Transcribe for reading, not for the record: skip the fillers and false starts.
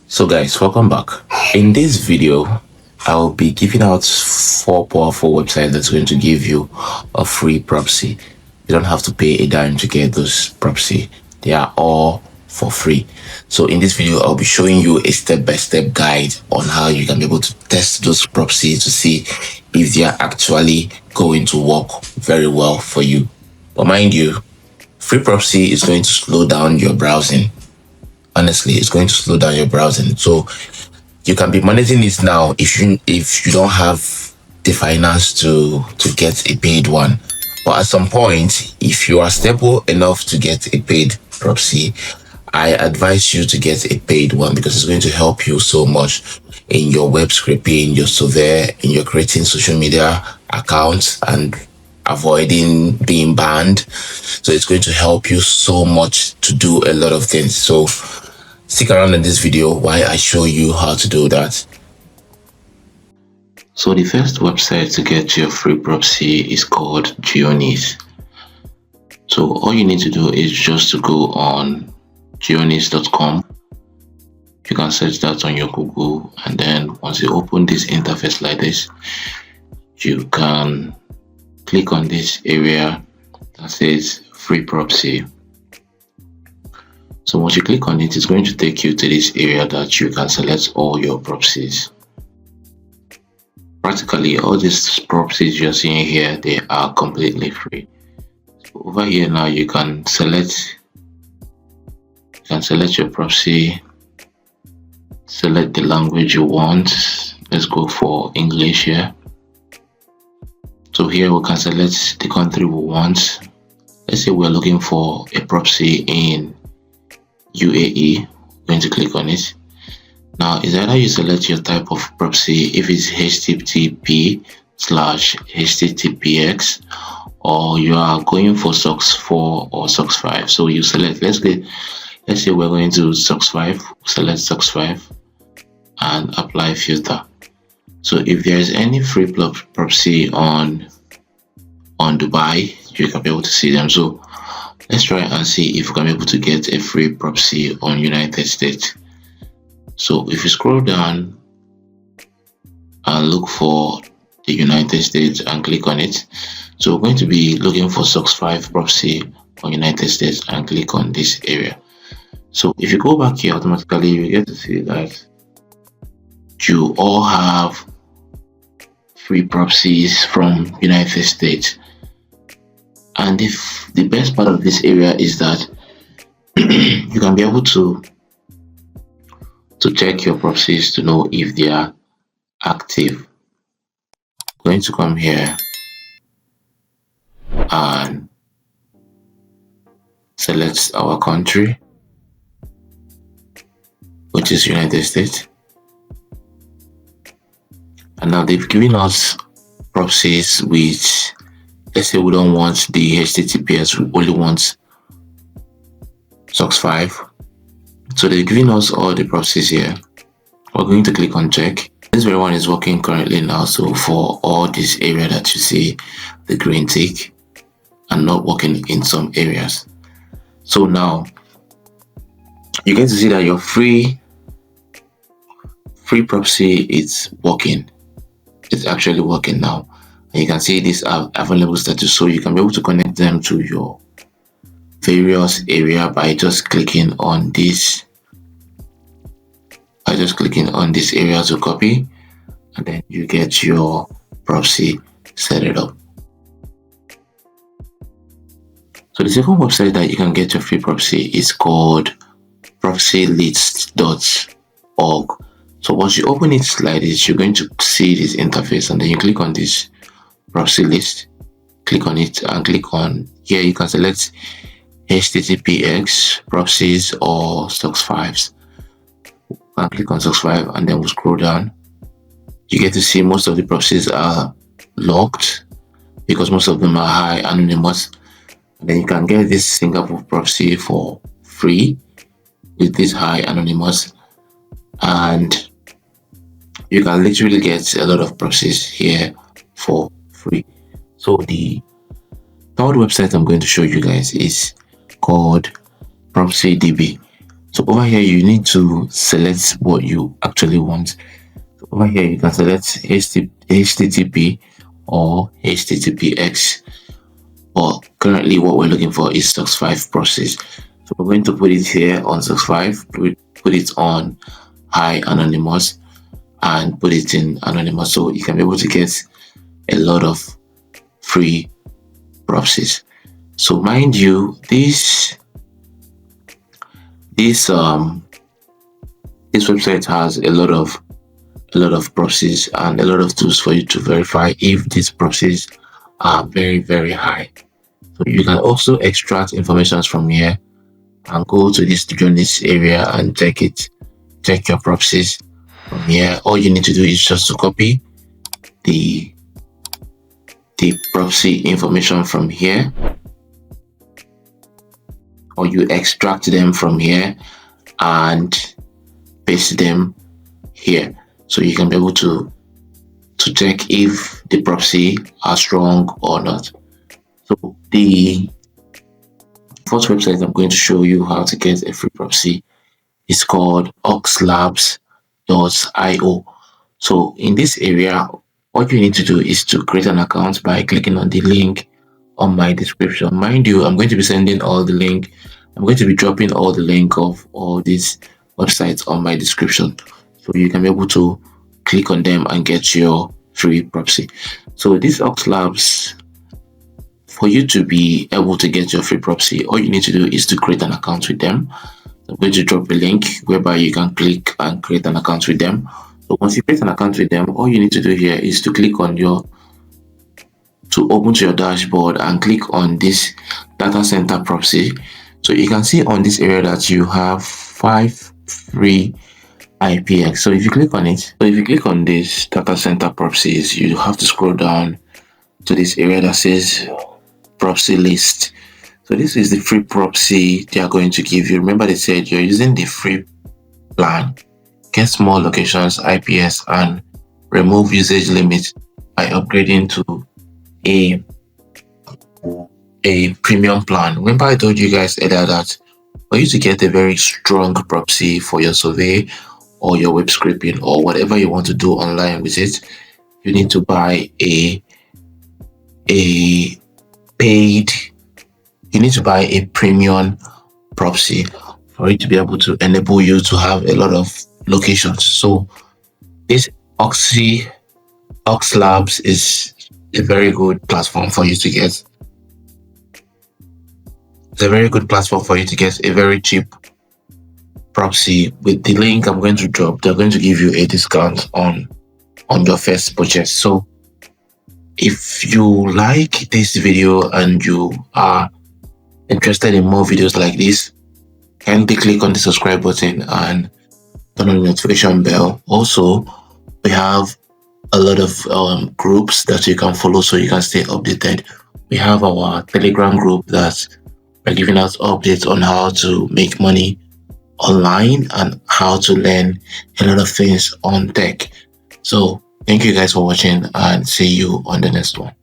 So guys, welcome back. In this video, I'll be giving out 4 powerful websites that's going to give you a free proxy. You don't have to pay a dime to get those proxy. They are all for free. So in this video, I'll be showing you a step-by-step guide on how you can be able to test those proxies to see if they are actually going to work very well for you. But mind you, free proxy is going to slow down your browsing. Honestly, it's going to slow down your browsing. So you can be managing it now if you don't have the finance to get a paid one. But at some point, if you are stable enough to get a paid proxy, I advise you to get a paid one because it's going to help you so much in your web scraping, your survey, in your creating social media accounts and avoiding being banned. So it's going to help you so much to do a lot of things. So stick around in this video while I show you how to do that. So the first website to get your free proxy is called geo-restrictions. So all you need to do is just to go on geo-restrictions.com. You can search that on your Google, and then once you open this interface like this, you can click on this area that says free proxy. So once you click on it, it's going to take you to this area that you can select all your proxies. Practically all these proxies you're seeing here, they are completely free. So over here now you can select your proxy, select the language you want. Let's go for English here. So here we can select the country we want. Let's say we're looking for a proxy in UAE. I'm going to click on it. Now is either you select your type of proxy, if it's HTTP/HTTPX, or you are going for SOCKS 4 or SOCKS 5. So you select, let's say we're going to SOCKS 5, select SOCKS 5 and apply filter. So if there is any free proxy on Dubai, you can be able to see them. So let's try and see if we can be able to get a free proxy on United States. So if you scroll down and look for the United States and click on it, so we're going to be looking for SOCKS 5 proxy on United States and click on this area. So if you go back here, automatically you get to see that you all have free proxies from United States. And if the best part of this area is that you can be able to check your proxies to know if they are active. I'm going to come here and select our country, which is United States. And now they've given us proxies which, let's say we don't want the HTTPS, we only want SOCKS 5. So they're giving us all the proxies here. We're going to click on check. This very one is working currently now. So for all this area that you see the green tick and not working in some areas. So now you get to see that your free proxy is working. It's actually working now. And you can see these are available status. So you can be able to connect them to your various area by just clicking on this. By just clicking on this area to copy, and then you get your proxy set it up. So the second website that you can get your free proxy is called proxylist.org. So once you open it like this, you're going to see this interface, and then you click on this proxy list, click on it, and click on here. You can select HTTPX proxies or SOCKS 5s. And click on SOCKS 5, and then we'll scroll down. You get to see most of the proxies are locked because most of them are high anonymous. And then you can get this Singapore proxy for free with this high anonymous, and you can literally get a lot of proxies here for free. So the third website I'm going to show you guys is called ProxyDB. So over here, you need to select what you actually want. So over here, you can select HTTP or HTTPX. But currently, what we're looking for is SOX 5 process. So we're going to put it here on SOX 5, put it on high anonymous, and put it in anonymous, so you can be able to get a lot of free proxies. So mind you, this website has a lot of proxies and a lot of tools for you to verify if these proxies are very, very high. So you can also extract information from here and go to this journeys area and check your proxies from here. All you need to do is just to copy the proxy information from here, or you extract them from here and paste them here, so you can be able to check if the proxy are strong or not. So the first website I'm going to show you how to get a free proxy is called oxlabs.io. So in this area, what you need to do is to create an account by clicking on the link on my description. Mind you, I'm going to be sending all the link. I'm going to be dropping all the link of all these websites on my description, so you can be able to click on them and get your free proxy. So this Oxlabs, for you to be able to get your free proxy, all you need to do is to create an account with them. I'm going to drop a link whereby you can click and create an account with them. So once you create an account with them, all you need to do here is to click on to open to your dashboard and click on this data center proxy. So you can see on this area that you have 5 free IPX. So if you click on this data center proxies, you have to scroll down to this area that says proxy list. So this is the free proxy they are going to give you. Remember, they said you're using the free plan, get small locations IPS, and remove usage limits by upgrading to a premium plan. Remember, I told you guys earlier that for you to get a very strong proxy for your survey or your web scraping or whatever you want to do online with it, you need to buy a paid, you need to buy a premium proxy for it to be able to enable you to have a lot of locations. So this Oxlabs is a very good platform for you to get. It's a very good platform for you to get a very cheap proxy. With the link I'm going to drop, they're going to give you a discount on your first purchase. So if you like this video and you are interested in more videos like this, kindly click on the subscribe button and turn on the notification bell. Also, we have a lot of groups that you can follow so you can stay updated. We have our Telegram group that we're giving out updates on how to make money online and how to learn a lot of things on tech. So thank you guys for watching, and see you on the next one.